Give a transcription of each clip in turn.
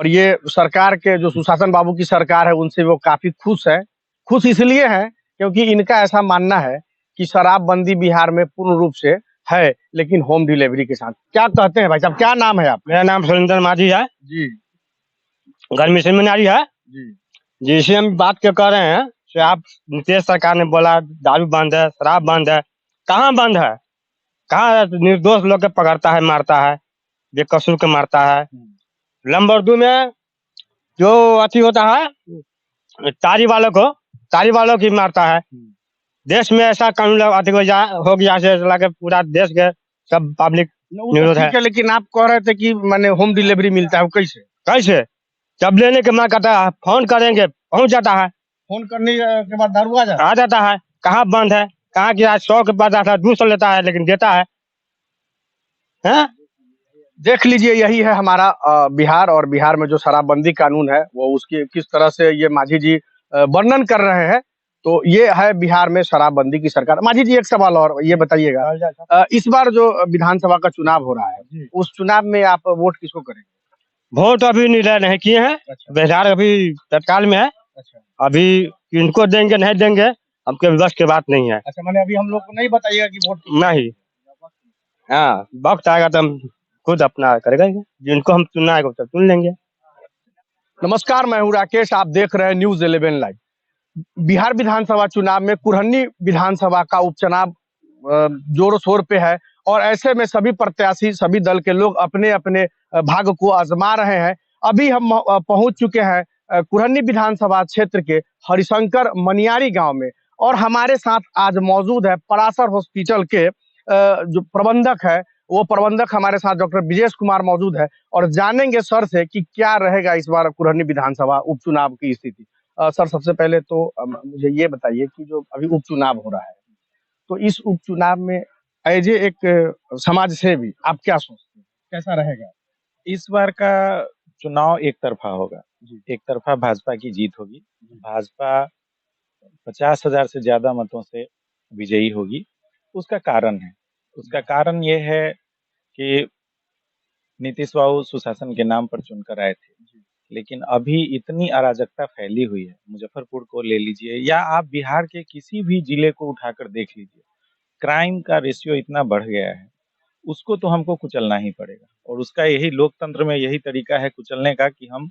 और ये सरकार के जो सुशासन बाबू की सरकार है उनसे वो काफी खुश है। खुश इसलिए है क्योंकि इनका ऐसा मानना है कि शराबबंदी बिहार में पूर्ण रूप से है, लेकिन होम डिलीवरी के साथ। क्या कहते हैं भाई साहब, क्या नाम है आप? मेरा नाम सुरेंद्र माझी है। जी घर मिशन मनारी है। जी जिसे हम बात क्या कर रहे हैं कि आप नीतीश सरकार ने बोला दारू बंद है, शराब बंद है। कहाँ बंद है? कहाँ निर्दोष लोग के पकड़ता है, मारता है, बेकसूर के मारता है। लंबरदू में जो अति होता है तारी वालों की मारता है। देश में ऐसा कानून अति हो गया से लगा के पूरा देश के सब पब्लिक निरोध है। ठीक है, लेकिन आप कह रहे थे कि मैंने होम डिलीवरी मिलता है, वो कैसे? कैसे? जब लेने के मन करता है फोन करेंगे पहुंच जाता है। फोन करने के बाद दारू आ जाता है। कहाँ बंद है? कहाँ की आज 100 के बाद आता है, 200 लेता है लेकिन देता है। हैं? देख लीजिए, यही है हमारा बिहार। और बिहार में जो शराबबंदी कानून है वो उसकी किस तरह से ये माझी जी वर्णन कर रहे हैं। तो ये है बिहार में शराबबंदी की सरकार। माझी जी, एक सवाल और ये बताइएगा, इस बार जो विधानसभा का चुनाव हो रहा है उस चुनाव में आप वोट किसको करेंगे? वोट अभी निर्णय नहीं किए हैं। अच्छा। बिहार अभी तत्काल में है। अच्छा अभी किनको देंगे नहीं देंगे हमके बस की बात नहीं है। अच्छा, मैंने अभी हम लोग को नहीं बताइएगा कि वोट नहीं। हाँ, वक्त आएगा तो हम खुद अपना करेगा, जिनको हम चुनना है तो चुन लेंगे। नमस्कार, मैं हूँ राकेश, आप देख रहे हैं न्यूज 11 लाइव। बिहार विधानसभा चुनाव में कुरहनी विधानसभा का उपचुनाव जोरों शोर पे है। और ऐसे में सभी प्रत्याशी, सभी दल के लोग अपने अपने भाग्य को आजमा रहे हैं। अभी हम पहुंच चुके हैं कुरहनी विधानसभा क्षेत्र के हरिशंकर मनियारी गांव में। और हमारे साथ आज मौजूद है परासर हॉस्पिटल के जो प्रबंधक है, वो प्रबंधक हमारे साथ डॉक्टर विजेश कुमार मौजूद है। और जानेंगे सर से कि क्या रहेगा इस बार कुरहनी विधानसभा उपचुनाव की स्थिति। सर, सबसे पहले तो मुझे ये बताइए कि जो अभी उपचुनाव हो रहा है, तो इस उपचुनाव में एज ए एक समाज सेवी आप क्या सोचते हैं, कैसा रहेगा? इस बार का चुनाव एक तरफा होगा। एक तरफा भाजपा की जीत होगी। भाजपा 50,000 से ज्यादा मतों से विजयी होगी। उसका कारण ये है कि नीतीश बाबू सुशासन के नाम पर चुनकर आए थे, लेकिन अभी इतनी अराजकता फैली हुई है। मुजफ्फरपुर को ले लीजिए या आप बिहार के किसी भी जिले को उठाकर देख लीजिए, क्राइम का रेशियो इतना बढ़ गया है, उसको तो हमको कुचलना ही पड़ेगा। और उसका यही लोकतंत्र में यही तरीका है कुचलने का कि हम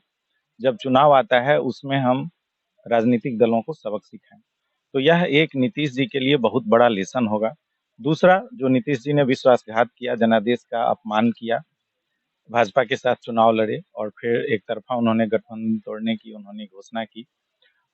जब चुनाव आता है उसमें हम राजनीतिक दलों को सबक सिखाएं। तो यह एक नीतीश जी के लिए बहुत बड़ा लेसन होगा। दूसरा, जो नीतीश जी ने विश्वासघात किया, जनादेश का अपमान किया, भाजपा के साथ चुनाव लड़े और फिर एक तरफा उन्होंने गठबंधन तोड़ने की उन्होंने घोषणा की,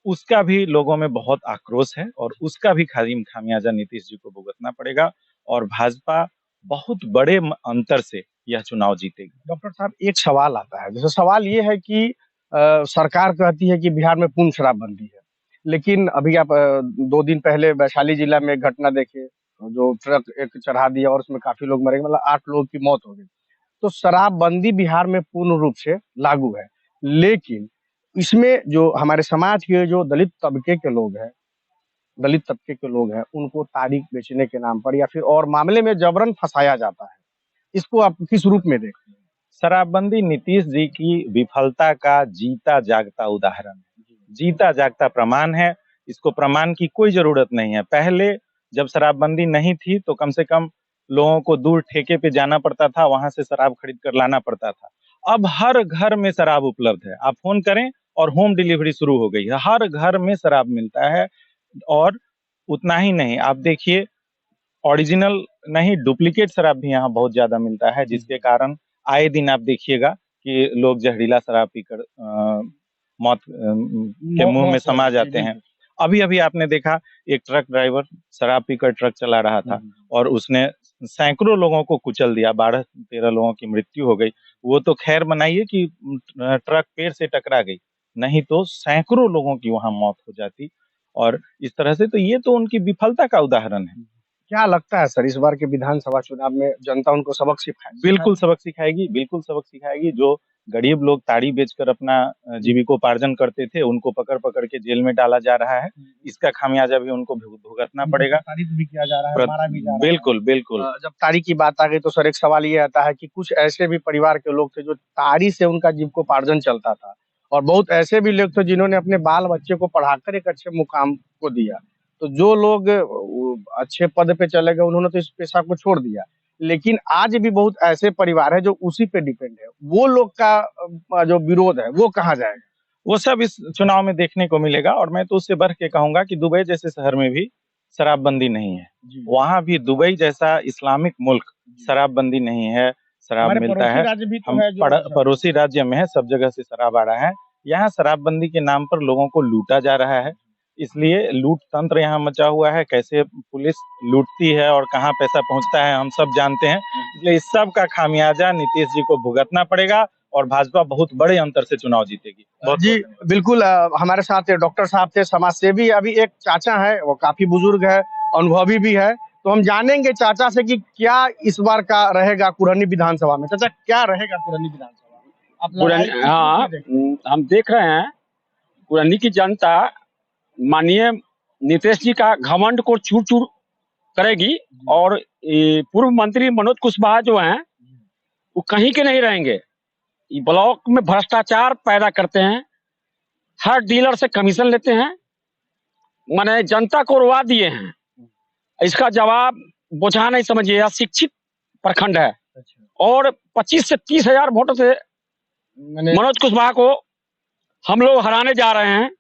उसका भी लोगों में बहुत आक्रोश है और उसका भी खामियाजा नीतीश जी को भुगतना पड़ेगा। और भाजपा बहुत बड़े अंतर से यह चुनाव जीतेगी। डॉक्टर साहब, एक सवाल आता है, जैसे सवाल ये है कि सरकार कहती है कि बिहार में पूर्ण शराबबंदी है, लेकिन अभी आप 2 दिन पहले वैशाली जिला में एक घटना देखे, जो ट्रक एक चढ़ा दिया और उसमें काफी लोग मरे, मतलब 8 लोगों की मौत हो गई। तो शराबबंदी बिहार में पूर्ण रूप से लागू है, लेकिन इसमें जो हमारे समाज के जो दलित तबके के लोग हैं, उनको तारीख बेचने के नाम पर या फिर और मामले में जबरन फंसाया जाता है। इसको आप किस रूप में देखते हैं? शराबबंदी नीतीश जी की विफलता का जीता जागता उदाहरण है, जीता जागता प्रमाण है। इसको प्रमाण की कोई जरूरत नहीं है। पहले जब शराबबंदी नहीं थी तो कम से कम लोगों को दूर ठेके पे जाना पड़ता था, वहां से शराब खरीद कर लाना पड़ता था। अब हर घर में शराब उपलब्ध है। आप फोन करें और होम डिलीवरी शुरू हो गई है, हर घर में शराब मिलता है। और उतना ही नहीं, आप देखिए ओरिजिनल नहीं डुप्लीकेट शराब भी यहाँ बहुत ज्यादा मिलता है, जिसके कारण आए दिन आप देखिएगा कि लोग जहरीला शराब पीकर मौत के मुंह में समा जाते हैं। अभी अभी आपने देखा एक ट्रक ड्राइवर शराब पीकर ट्रक चला रहा था और उसने सैकड़ों लोगों को कुचल दिया, 12-13 लोगों की मृत्यु हो गई। वो तो खैर मनाइए कि ट्रक पेड़ से टकरा गई, नहीं तो सैकड़ों लोगों की वहां मौत हो जाती। और इस तरह से तो ये तो उनकी विफलता का उदाहरण है। क्या लगता है सर, इस बार के विधानसभा चुनाव में जनता उनको सबक सिखाएगी? बिल्कुल सबक सिखाएगी, बिल्कुल सबक सिखाएगी। जो गरीब लोग ताड़ी बेचकर अपना जीविकोपार्जन करते थे, उनको पकड़ पकड़ के जेल में डाला जा रहा है। इसका खामियाजा भी उनको भुगतना पड़ेगा। तारीख भी किया जा रहा है, मारा भी जा रहा है। बिल्कुल बिल्कुल। जब ताड़ी की बात आ गई तो सर एक सवाल ये आता है कि कुछ ऐसे भी परिवार के लोग थे जो ताड़ी से उनका जीविकोपार्जन चलता था, और बहुत ऐसे भी लोग थे जिन्होंने अपने बाल बच्चे को पढ़ाकर एक अच्छे मुकाम को दिया। तो जो लोग अच्छे पद पे चले गए उन्होंने तो इस पेशा को छोड़ दिया, लेकिन आज भी बहुत ऐसे परिवार है जो उसी पे डिपेंड है। वो लोग का जो विरोध है वो कहाँ जाएगा? वो सब इस चुनाव में देखने को मिलेगा। और मैं तो उससे बढ़ के कहूंगा कि दुबई जैसे शहर में भी शराबबंदी नहीं है। वहाँ भी दुबई जैसा इस्लामिक मुल्क शराबबंदी नहीं है, शराब मिलता है। हम पड़ोसी राज्य में है, सब जगह से शराब आ रहा है। यहाँ शराबबंदी के नाम पर लोगों को लूटा जा रहा है, इसलिए लूट तंत्र यहाँ मचा हुआ है। कैसे पुलिस लूटती है और कहाँ पैसा पहुँचता है हम सब जानते हैं। इसलिए इस सब का खामियाजा नीतीश जी को भुगतना पड़ेगा और भाजपा बहुत बड़े अंतर से चुनाव जीतेगी। जी बिल्कुल। हमारे साथ डॉक्टर साहब थे, समाज सेवी। अभी एक चाचा है, वो काफी बुजुर्ग है, अनुभवी भी है, तो हम जानेंगे चाचा से कि क्या इस बार का रहेगा कुरहनी विधानसभा में। चाचा क्या रहेगा कुरहनी विधानसभा में? हाँ, हम देख रहे हैं कुरहनी की जनता माननीय नीतीश जी का घमंड को चूर चूर करेगी, और पूर्व मंत्री मनोज कुशवाहा जो हैं वो कहीं के नहीं रहेंगे। ये ब्लॉक में भ्रष्टाचार पैदा करते हैं, हर डीलर से कमीशन लेते हैं, माने जनता को रुआ दिए हैं। इसका जवाब बुझा नहीं समझिए, अशिक्षित प्रखंड है। और 25 से 30 हजार वोटों से मनोज कुशवाहा को हम लोग हराने जा रहे हैं।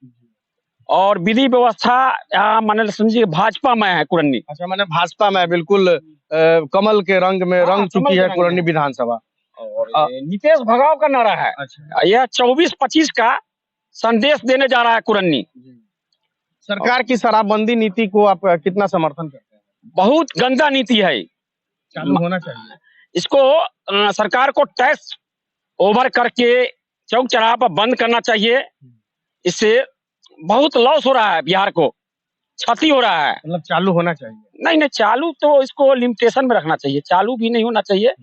और विधि व्यवस्था माने समझिए भाजपा में है कुरहनी। अच्छा, मैंने भाजपा में बिल्कुल कमल के रंग में रंग चुकी है कुरहनी विधानसभा। और नीतीश भगाओ का नारा है। अच्छा। यह 24-25 का संदेश देने जा रहा है कुरहनी। सरकार की शराबबंदी नीति को आप कितना समर्थन करते हैं? बहुत गंदा नीति है, चालू होना चाहिए इसको। सरकार को टैक्स ओवर करके चौक चौराहा पर बंद करना चाहिए। इससे बहुत लॉस हो रहा है, बिहार को क्षति हो रहा है। मतलब चालू होना चाहिए? नहीं, चालू तो इसको लिमिटेशन में रखना चाहिए, चालू भी नहीं होना चाहिए,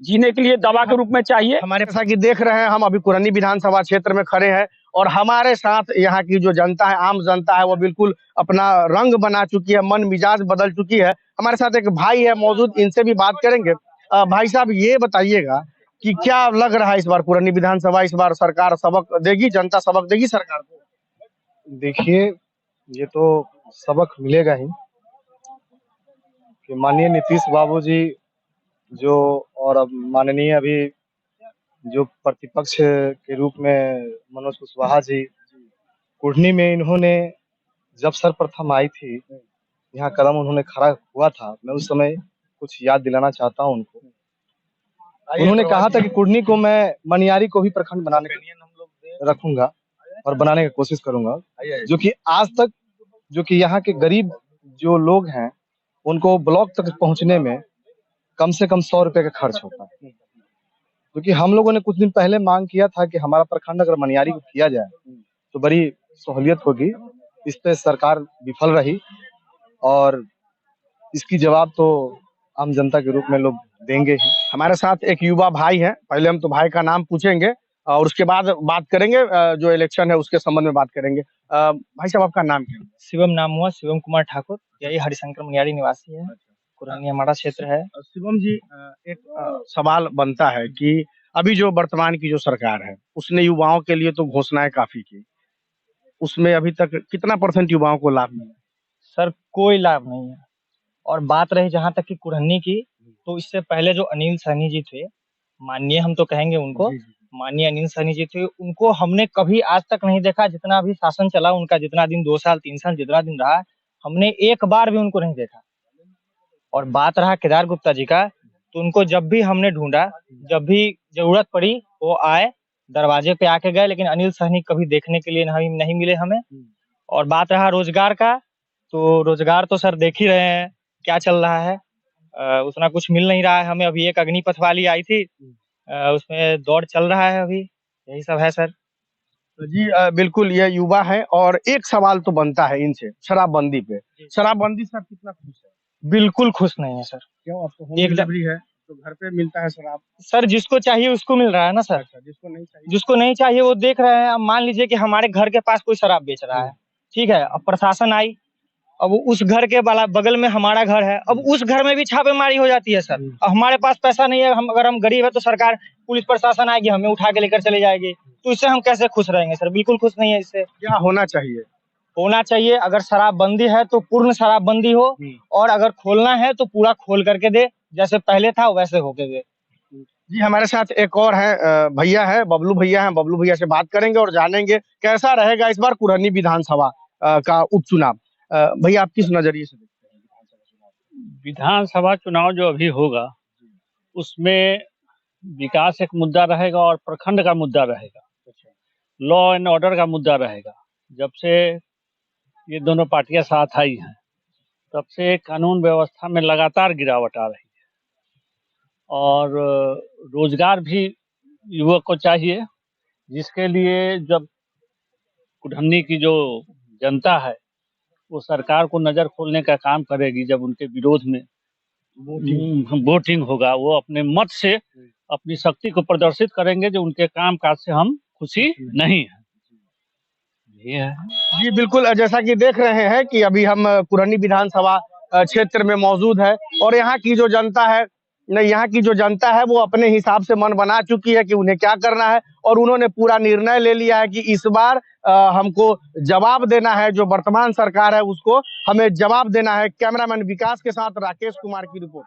जीने के लिए दवा के रूप में चाहिए। हमारे जैसा कि देख रहे हैं, हम अभी कुरहनी विधानसभा क्षेत्र में खड़े हैं और हमारे साथ यहाँ की जो जनता है, आम जनता है, वो बिल्कुल अपना रंग बना चुकी है, मन मिजाज बदल चुकी है। हमारे साथ एक भाई है मौजूद, इनसे भी बात करेंगे। भाई साहब, ये बताइएगा कि क्या लग रहा है इस बार कुरहनी विधानसभा, इस बार सरकार सबक देगी, जनता सबक देगी सरकार को? देखिए, ये तो सबक मिलेगा ही कि माननीय नीतीश बाबू जी जो, और अब माननीय अभी जो प्रतिपक्ष के रूप में मनोज कुशवाहा जी, कुढ़नी में इन्होंने जब सर्वप्रथम आई थी, यहाँ कदम उन्होंने खड़ा हुआ था, मैं उस समय कुछ याद दिलाना चाहता हूँ उनको। उन्होंने कहा था कि कुढ़नी को मैं मनियारी को भी प्रखंड बनाने के रखूंगा और बनाने की कोशिश करूंगा, जो कि आज तक जो कि यहाँ के गरीब जो लोग हैं उनको ब्लॉक तक पहुंचने में कम से कम 100 रुपए का खर्च होता है। क्योंकि हम लोगों ने कुछ दिन पहले मांग किया था कि हमारा प्रखंड अगर मनियारी को किया जाए तो बड़ी सहूलियत होगी। इस पे सरकार विफल रही और इसकी जवाब तो आम जनता के रूप में लोग देंगे ही। हमारे साथ एक युवा भाई है, पहले हम तो भाई का नाम पूछेंगे और उसके बाद बात करेंगे, जो इलेक्शन है उसके संबंध में बात करेंगे। भाई साहब, आपका नाम क्या है? शिवम नाम हुआ, शिवम कुमार ठाकुर, यही हरिशंकर मनियारी निवासी है, कुरहनी हमारा क्षेत्र है। शिवम जी, एक सवाल बनता है कि अभी जो वर्तमान की जो सरकार है उसने युवाओं के लिए तो घोषणाएं काफी की, उसमें अभी तक कितना % युवाओं को लाभ मिला? सर कोई लाभ नहीं है। और बात रही जहाँ तक की कुरहनी की, तो इससे पहले जो अनिल सहनी जी थे, माननीय हम तो कहेंगे उनको, माननीय अनिल सहनी जी थे, उनको हमने कभी आज तक नहीं देखा। जितना भी शासन चला उनका, जितना दिन 2 साल 3 साल जितना दिन रहा, हमने एक बार भी उनको नहीं देखा। और बात रहा केदार गुप्ता जी का, तो उनको जब भी हमने ढूंढा, जब भी जरूरत पड़ी वो आए, दरवाजे पे आके गए, लेकिन अनिल सहनी कभी देखने के लिए नहीं मिले हमें। और बात रहा रोजगार का, तो रोजगार तो सर देख ही रहे हैं क्या चल रहा है, उतना कुछ मिल नहीं रहा है हमें। अभी एक अग्निपथ वाली आई थी, उसमें दौड़ चल रहा है अभी, यही सब है सर। जी बिल्कुल, ये युवा है और एक सवाल तो बनता है इनसे शराबबंदी पे। शराबबंदी से आप कितना खुश है? बिल्कुल खुश नहीं है सर। क्यों? आपको होम डिलीवरी है? तो घर पे मिलता है शराब। सर जिसको चाहिए उसको मिल रहा है ना सर, अच्छा, जिसको नहीं चाहिए वो देख रहे हैं। अब मान लीजिए कि हमारे घर के पास कोई शराब बेच रहा है, ठीक है, अब प्रशासन आई, अब उस घर के बगल में हमारा घर है, अब उस घर में भी छापेमारी हो जाती है सर। अब हमारे पास पैसा नहीं है, अगर हम गरीब है तो सरकार पुलिस प्रशासन आएगी, हमें उठा के लेकर चले जाएगी, तो इससे हम कैसे खुश रहेंगे सर? बिल्कुल खुश नहीं है इससे। क्या होना चाहिए? होना चाहिए, अगर शराबबंदी है तो पूर्ण शराबबंदी हो, और अगर खोलना है तो पूरा खोल करके दे, जैसे पहले था वैसे होके दे। जी, हमारे साथ एक और है भैया है, बबलू भैया हैं। बबलू भैया से बात करेंगे और जानेंगे कैसा रहेगा इस बार कुरहनी विधानसभा का उपचुनाव। भैया आप किस नजरिए से देखते हैं विधानसभा चुनाव जो अभी होगा उसमें विकास एक मुद्दा रहेगा और प्रखंड का मुद्दा रहेगा, लॉ एंड ऑर्डर का मुद्दा रहेगा। जब से ये दोनों पार्टियां साथ आई हैं तब से कानून व्यवस्था में लगातार गिरावट आ रही है, और रोजगार भी युवक को चाहिए, जिसके लिए जब कुढ़न्नी की जो जनता है वो सरकार को नजर खोलने का काम करेगी, जब उनके विरोध में वोटिंग होगा, वो अपने मत से अपनी शक्ति को प्रदर्शित करेंगे जो उनके काम काज से हम खुशी नहीं है। ये है जी बिल्कुल, जैसा कि देख रहे हैं कि अभी हम कुरहनी विधानसभा क्षेत्र में मौजूद है और यहाँ की जो जनता है, यहाँ की जो जनता है वो अपने हिसाब से मन बना चुकी है कि उन्हें क्या करना है, और उन्होंने पूरा निर्णय ले लिया है कि इस बार हमको जवाब देना है, जो वर्तमान सरकार है उसको हमें जवाब देना है। कैमरामैन विकास के साथ राकेश कुमार की रिपोर्ट।